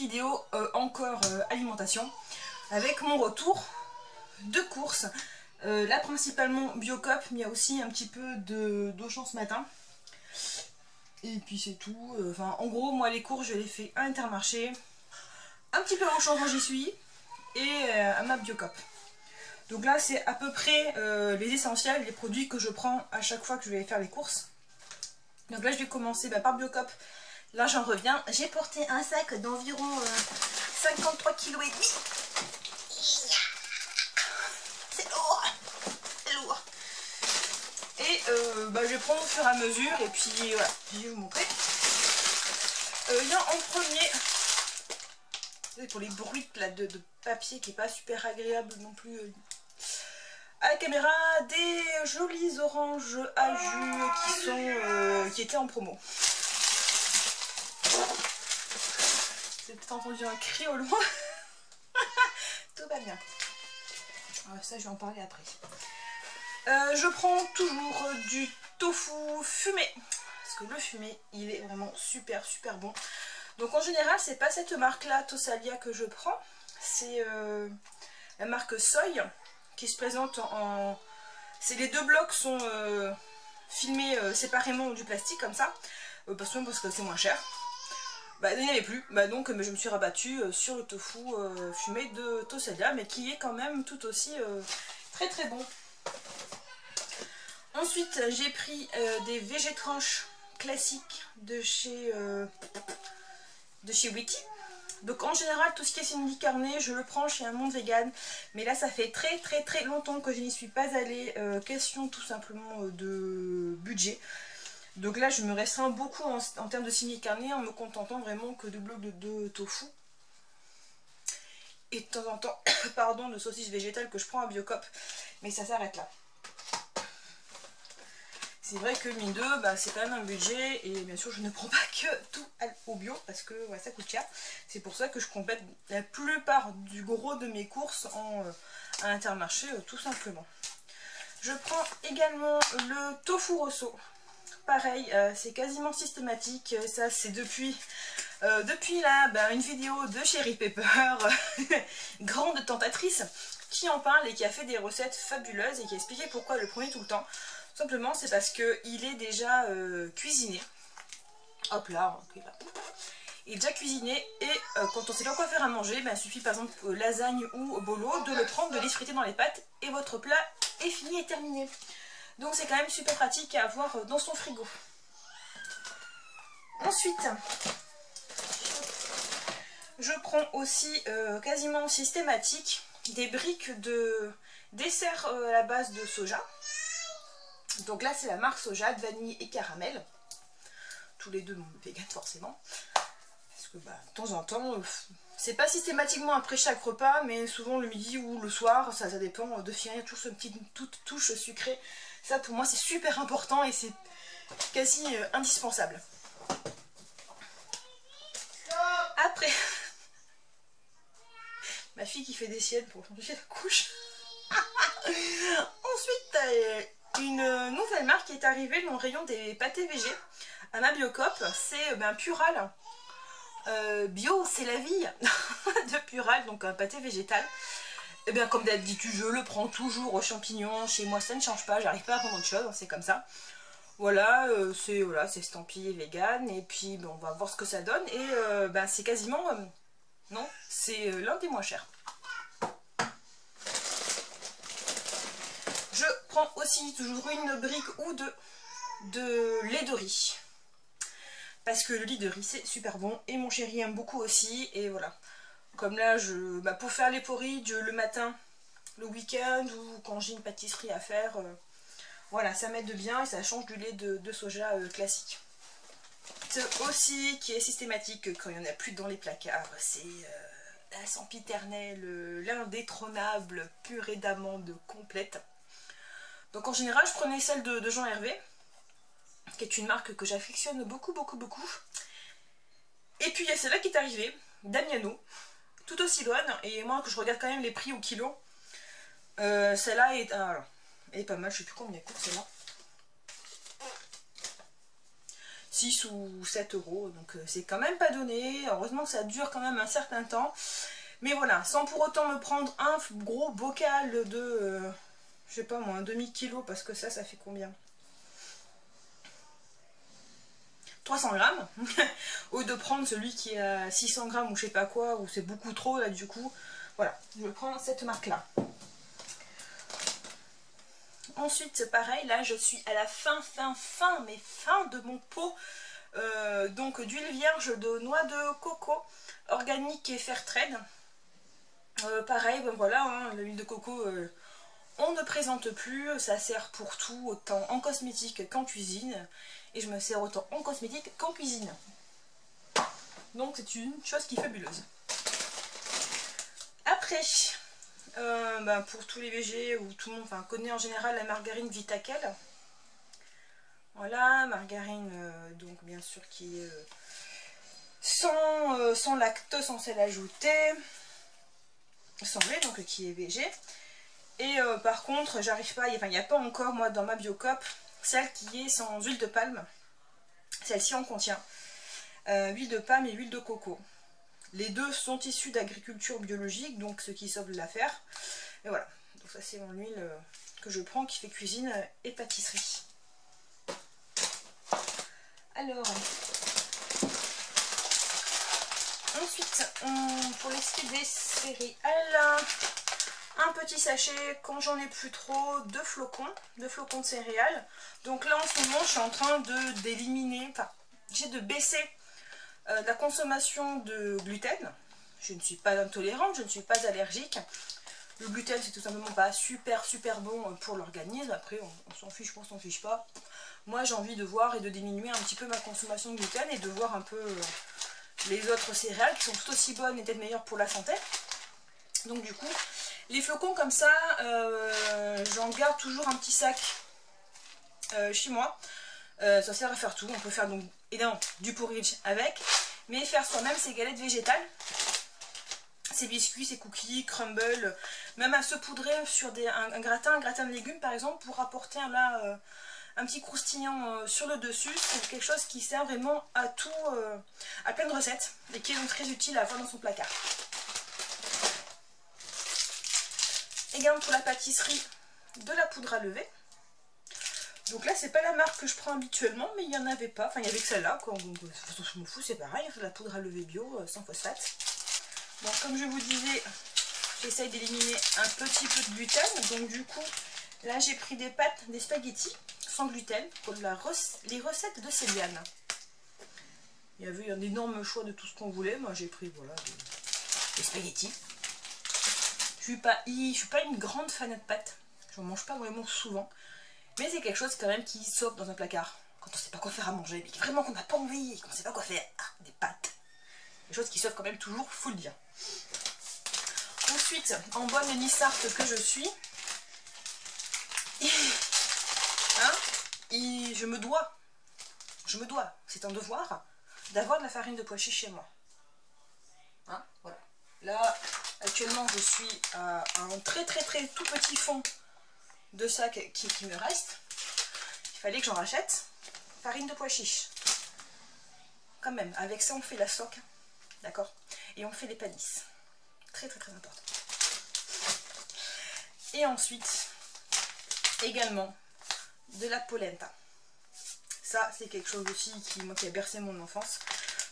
vidéo encore alimentation avec mon retour de course. Là principalement Biocop, mais il y a aussi un petit peu d'Auchan ce matin. Et puis c'est tout. Enfin en gros moi les courses je les fais à Intermarché, un petit peu à Auchan quand j'y suis et à ma Biocop. Donc là c'est à peu près les essentiels, les produits que je prends à chaque fois que je vais faire les courses. Donc là je vais commencer par Biocop. Là j'en reviens, j'ai porté un sac d'environ 53,5 kg. C'est lourd, c'est lourd. Et je vais prendre au fur et à mesure et puis voilà, je vais vous montrer. Il y a en premier, pour les bruits là, de papier qui est pas super agréable non plus à la caméra, des jolis oranges à jus qui étaient en promo. Vous avez peut-être entendu un cri au loin. Tout va bien. Ça, je vais en parler après. Je prends toujours du tofu fumé. Parce que le fumé, il est vraiment super bon. Donc en général, c'est pas cette marque-là, Tosalia, que je prends. C'est la marque Soy, qui se présente en... Les deux blocs sont filmés séparément du plastique, comme ça. Parce que c'est moins cher. Il n'y en avait plus, donc je me suis rabattue sur le tofu fumé de Tosalia, mais qui est quand même tout aussi très bon. Ensuite j'ai pris des végétranches classiques de chez Witty. Donc en général tout ce qui est Cindy Carnet je le prends chez un monde vegan, mais là ça fait très longtemps que je n'y suis pas allée, question tout simplement de budget. Donc là je me restreins beaucoup en termes de Cindy Carnet en me contentant vraiment que de blocs de tofu. Et de temps en temps, pardon, de saucisses végétales que je prends à Biocop. Mais ça s'arrête là. C'est vrai que mine de, c'est quand même un budget. Et bien sûr je ne prends pas que tout au bio parce que ça coûte cher. C'est pour ça que je complète la plupart du gros de mes courses à Intermarché tout simplement. Je prends également le tofu rosso. Pareil, c'est quasiment systématique, ça c'est depuis là, une vidéo de Cherry Pepper, grande tentatrice, qui en parle et qui a fait des recettes fabuleuses et qui a expliqué pourquoi le prenait tout le temps. Simplement c'est parce qu'il est déjà cuisiné. Hop là, okay, là. Il est déjà cuisiné et quand on sait pas quoi faire à manger, il suffit par exemple lasagne ou bolo, de le prendre, de l'effriter dans les pâtes et votre plat est fini et terminé. Donc c'est quand même super pratique à avoir dans son frigo. Ensuite, je prends aussi quasiment systématique des briques de dessert à la base de soja. Donc là c'est la marque soja de vanille et caramel. Tous les deux vegan forcément. Parce que de temps en temps, c'est pas systématiquement après chaque repas, mais souvent le midi ou le soir, ça dépend de finir toujours une petite touche sucrée. Ça pour moi c'est super important et c'est quasi indispensable. Après, ma fille qui fait des siennes pour changer la couche. Ensuite, une nouvelle marque qui est arrivée dans le rayon des pâtés végés à ma Biocop, c'est Pural. Bio c'est la vie de Pural, donc un pâté végétal. Et bien comme d'habitude je le prends toujours aux champignons, chez moi ça ne change pas, j'arrive pas à prendre autre chose, c'est comme ça. Voilà, c'est estampillé vegan et puis on va voir ce que ça donne et c'est quasiment, non, c'est l'un des moins chers. Je prends aussi toujours une brique ou deux de lait de riz. Parce que le lait de riz c'est super bon et mon chéri aime beaucoup aussi et voilà. Comme là, pour faire les porridge le matin, le week-end ou quand j'ai une pâtisserie à faire, voilà, ça m'aide bien et ça change du lait de soja classique. C'est aussi qui est systématique quand il n'y en a plus dans les placards, c'est la sempiternelle, l'indétrônable purée d'amande complète. Donc en général, je prenais celle de Jean Hervé, qui est une marque que j'affectionne beaucoup. Et puis il y a celle-là qui est arrivée, Damiano. Tout aussi bonne, et moi que je regarde quand même les prix au kilo, celle-là est, elle est pas mal, je sais plus combien elle coûte celle-là. 6 ou 7 euros. Donc c'est quand même pas donné. Heureusement que ça dure quand même un certain temps. Mais voilà, sans pour autant me prendre un gros bocal de, je sais pas moi, un demi-kilo, parce que ça fait combien? 300 grammes, au lieu de prendre celui qui est à 600 grammes ou je sais pas quoi, ou c'est beaucoup trop là du coup. Voilà, je prends cette marque là. Ensuite, pareil, là je suis à la fin de mon pot donc d'huile vierge de noix de coco organique et fair trade. Pareil, ben voilà, hein, l'huile de coco, on ne présente plus, ça sert pour tout, autant en cosmétique qu'en cuisine. Et je me sers autant en cosmétique qu'en cuisine. Donc c'est une chose qui est fabuleuse. Après, ben pour tous les végés, ou tout le monde connaît en général la margarine Vitaquel. Voilà, margarine donc bien sûr qui est sans lactose, sans sel ajouté, sans lait, donc qui est végé. Et par contre, j'arrive pas, il n'y a pas encore moi dans ma Biocop celle qui est sans huile de palme. Celle-ci en contient huile de palme et huile de coco. Les deux sont issus d'agriculture biologique, donc ce qui sauve l'affaire. Et voilà, donc ça c'est mon huile que je prends qui fait cuisine et pâtisserie. Alors, ensuite, pour les suites des céréales, un petit sachet, quand j'en ai plus trop, de flocons de céréales. Donc là en ce moment je suis en train d'éliminer, j'ai de baisser la consommation de gluten. Je ne suis pas intolérante, je ne suis pas allergique. Le gluten c'est tout simplement pas super bon pour l'organisme. Après on s'en fiche, on s'en fiche pas. Moi j'ai envie de voir et de diminuer un petit peu ma consommation de gluten et de voir un peu les autres céréales qui sont tout aussi bonnes et peut-être meilleures pour la santé. Donc du coup, les flocons comme ça, j'en garde toujours un petit sac chez moi. Ça sert à faire tout. On peut faire donc évidemment du porridge avec, mais faire soi-même ses galettes végétales, ses biscuits, ses cookies, crumble, même à se poudrer sur un gratin de légumes par exemple, pour apporter un petit croustillant sur le dessus. C'est quelque chose qui sert vraiment à tout, à plein de recettes, et qui est donc très utile à avoir dans son placard. Également pour la pâtisserie, de la poudre à lever. Donc là c'est pas la marque que je prends habituellement, mais il n'y en avait pas, il y avait que celle-là, donc de toute façon je m'en fous, c'est pareil, de la poudre à lever bio, sans phosphate. Donc comme je vous disais, j'essaye d'éliminer un petit peu de gluten, donc du coup là j'ai pris des pâtes, des spaghettis sans gluten pour les recettes de Céliane. Il y avait un énorme choix de tout ce qu'on voulait, moi j'ai pris voilà des spaghettis. Je suis pas une grande fan de pâtes, je n'en mange pas vraiment souvent, mais c'est quelque chose quand même qui sauve dans un placard quand on ne sait pas quoi faire à manger, mais vraiment qu'on n'a pas envie et qu'on ne sait pas quoi faire. Ah, des pâtes, des choses qui sauvent quand même toujours, faut le dire. Ensuite, en bonne lissarte que je suis, je me dois, c'est un devoir, d'avoir de la farine de pois chiche chez moi. Voilà. Là, actuellement, je suis à un très tout petit fond de sac qui me reste. Il fallait que j'en rachète. Farine de pois chiche. Quand même, avec ça, on fait la soque. D'accord? Et on fait les panisses. Très important. Et ensuite, également, de la polenta. Ça, c'est quelque chose aussi qui a bercé mon enfance.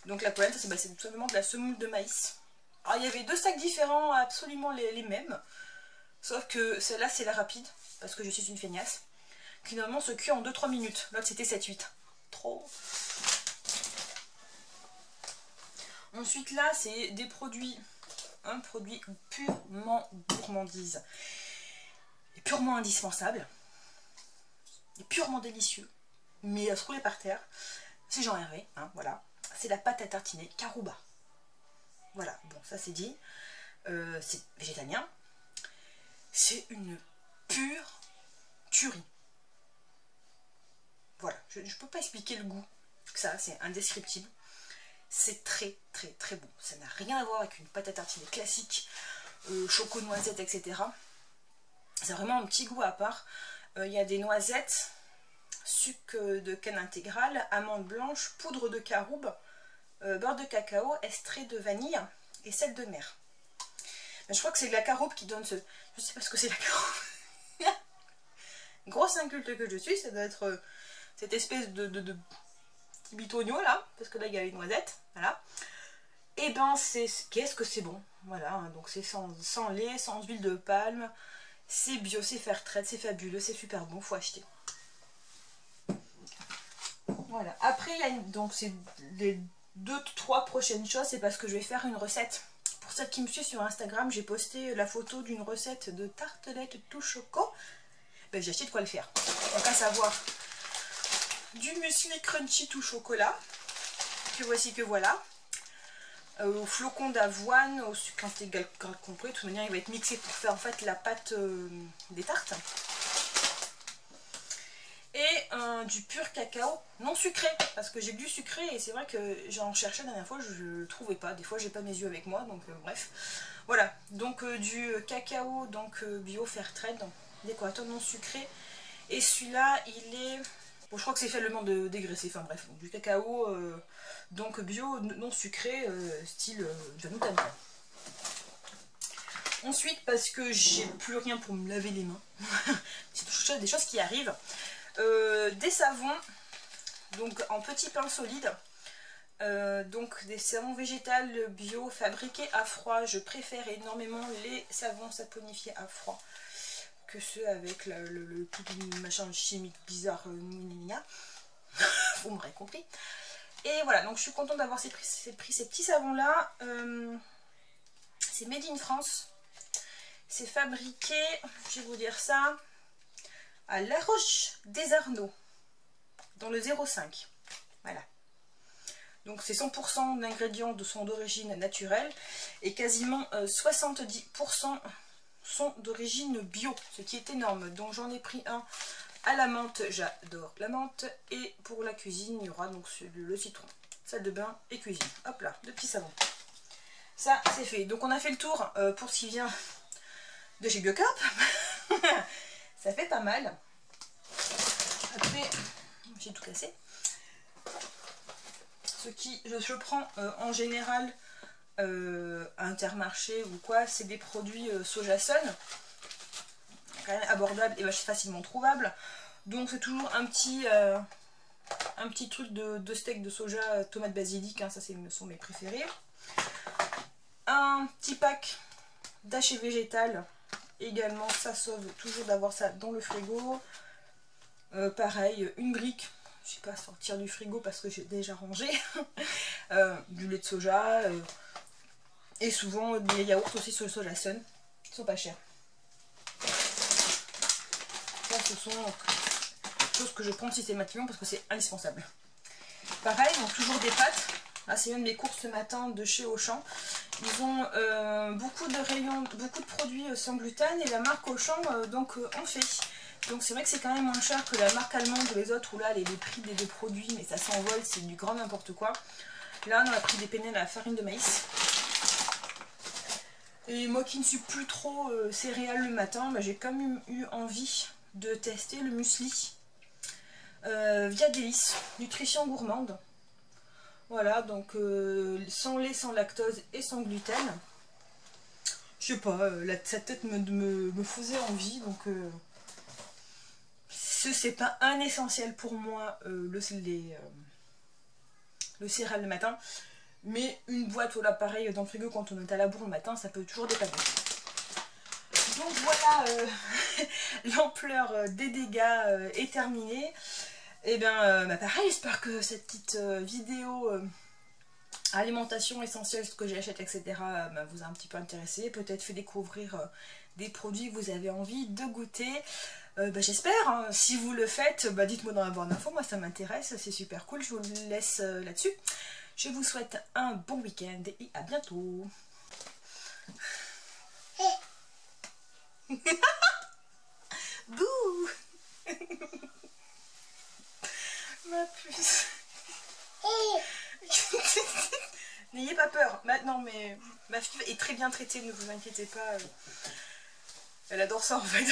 Donc la polenta, c'est tout simplement de la semoule de maïs. Alors il y avait deux sacs différents, absolument les mêmes. Sauf que celle-là, c'est la rapide, parce que je suis une feignasse, qui normalement se cuit en 2-3 minutes. L'autre, c'était 7-8. Trop. Ensuite, là, c'est des produits, un produit purement gourmandise. Et purement indispensable. Et purement délicieux. Mais à se rouler par terre. C'est Jean Hervé, voilà. C'est la pâte à tartiner Carouba. Voilà, bon, ça c'est dit. C'est végétalien. C'est une pure tuerie. Voilà, je ne peux pas expliquer le goût. Ça, c'est indescriptible. C'est très bon. Ça n'a rien à voir avec une pâte à tartiner classique, choco noisette, etc. C'est vraiment un petit goût à part. Il y a des noisettes, sucre de canne intégrale, amandes blanches, poudre de caroube, beurre de cacao, extrait de vanille et sel de mer. Mais je crois que c'est de la caroube qui donne ce... Je sais pas ce que c'est la caroube. Grosse inculte que je suis, ça doit être cette espèce de petit bitonio là, parce que là il y a les noisettes, voilà. Et ben c'est... Qu'est-ce que c'est bon, voilà, donc c'est sans lait, sans huile de palme, c'est bio, c'est fair trade, c'est fabuleux, c'est super bon, faut acheter. Voilà, après il y a donc c'est les 2-3 prochaines choses, c'est parce que je vais faire une recette. Pour celles qui me suivent sur Instagram, j'ai posté la photo d'une recette de tartelette tout choco. Ben, j'ai acheté de quoi le faire. Donc à savoir du muesli crunchy tout chocolat, que voici que voilà, au flocon d'avoine, au sucre intégral complet. De toute manière, il va être mixé pour faire en fait la pâte des tartes. Et du pur cacao non sucré, parce que j'ai du sucré et c'est vrai que j'en cherchais la dernière fois, je ne le trouvais pas. Des fois j'ai pas mes yeux avec moi, donc bref. Voilà, donc du cacao donc bio fair trade, donc décorateur non sucré. Et celui-là il est, bon, je crois que c'est fait le moment de dégraisser, enfin bref, donc, du cacao donc bio non sucré, style Janoutan. Ensuite, parce que j'ai plus rien pour me laver les mains, c'est des choses qui arrivent. Des savons donc en petits pains solides, donc des savons végétales bio fabriqués à froid. Je préfère énormément les savons saponifiés à froid que ceux avec le tout machin chimique bizarre. Vous m'aurez compris. Et voilà, donc je suis contente d'avoir pris ces petits savons là. C'est made in France, c'est fabriqué, je vais vous dire ça, à La Roche des Arnaud, dans le 05. Voilà. Donc c'est 100% d'ingrédients sont d'origine naturelle et quasiment 70% sont d'origine bio, ce qui est énorme. Donc j'en ai pris un à la menthe, j'adore la menthe. Et pour la cuisine, il y aura donc le citron, salle de bain et cuisine. Hop là, de petits savons. Ça c'est fait. Donc on a fait le tour pour ce qui vient de chez Biocop. Ça fait pas mal. Après, j'ai tout cassé. Ce qui je prends en général à Intermarché ou quoi, c'est des produits Sojasun, quand même abordables et facilement trouvables. Donc c'est toujours un petit truc de steak de soja, tomate basilic, hein, ça sont mes préférés. Un petit pack d'hachis végétal. Également, ça sauve toujours d'avoir ça dans le frigo. Pareil, une brique, je sais pas, sortir du frigo parce que j'ai déjà rangé. Du lait de soja. Et souvent des yaourts aussi sur le Sojasun. Ils sont pas chers. Ça, ce sont des choses que je prends systématiquement parce que c'est indispensable. Pareil, donc toujours des pâtes. Là, c'est une de mes courses ce matin de chez Auchan. Ils ont beaucoup de rayons, beaucoup de produits sans gluten et la marque Auchan donc en fait. Donc c'est vrai que c'est quand même moins cher que la marque allemande ou les autres où là les prix des produits, mais ça s'envole, c'est du grand n'importe quoi. Là on a pris des penne à la farine de maïs. Et moi qui ne suis plus trop céréales le matin, bah, j'ai quand même eu envie de tester le muesli via Délice, nutrition gourmande. Voilà, donc sans lait, sans lactose et sans gluten. Je sais pas, sa tête me faisait envie, donc c'est pas un essentiel pour moi le céréal le matin. Mais une boîte ou l'appareil dans le frigo quand on est à la bourre le matin, ça peut toujours dépanner. Donc voilà, l'ampleur des dégâts est terminée. Et bien pareil, j'espère que cette petite vidéo alimentation essentielle, ce que j'achète, etc. vous a un petit peu intéressé. Peut-être fait découvrir des produits que vous avez envie de goûter. J'espère, hein. Si vous le faites, dites-moi dans la barre d'infos, moi ça m'intéresse, c'est super cool. Je vous laisse là-dessus. Je vous souhaite un bon week-end et à bientôt. Bouh. Ma puce. N'ayez pas peur. Non mais ma fille est très bien traitée, ne vous inquiétez pas. Elle adore ça en fait.